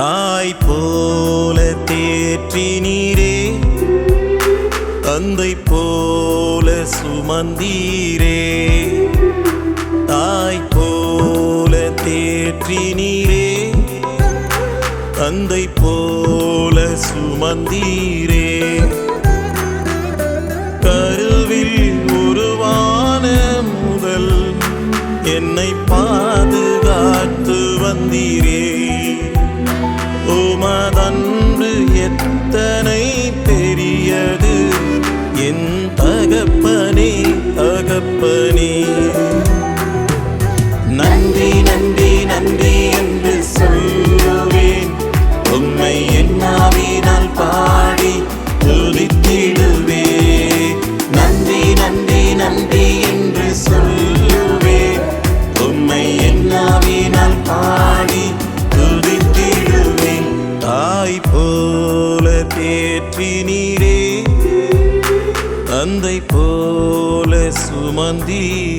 தாய் போல தேற்றினீரே, தந்தை போல சுமந்தீரே. தாய் போல தேற்றினீரே, தந்தை போல சுமந்தீரே. கருவில் உருவான முதல் என்னை பாதுகாத்து வந்தீரே. உமதன்று எத்தனை பெரியது என் தகப்பனே, தகப்பனே. நன்றி நன்றி நன்றி என்று சொல்லுவேன், உம்மை என்னாவினால் பாடி துதித்திடுவே. நன்றி நன்றி நன்றி என்று சொல்லுவேன், உம்மை என்னாவினால் பாடி துதித்திடுவேன். தாய் போல தேற்றினீரே, தந்தை போல சுமந்தீரே.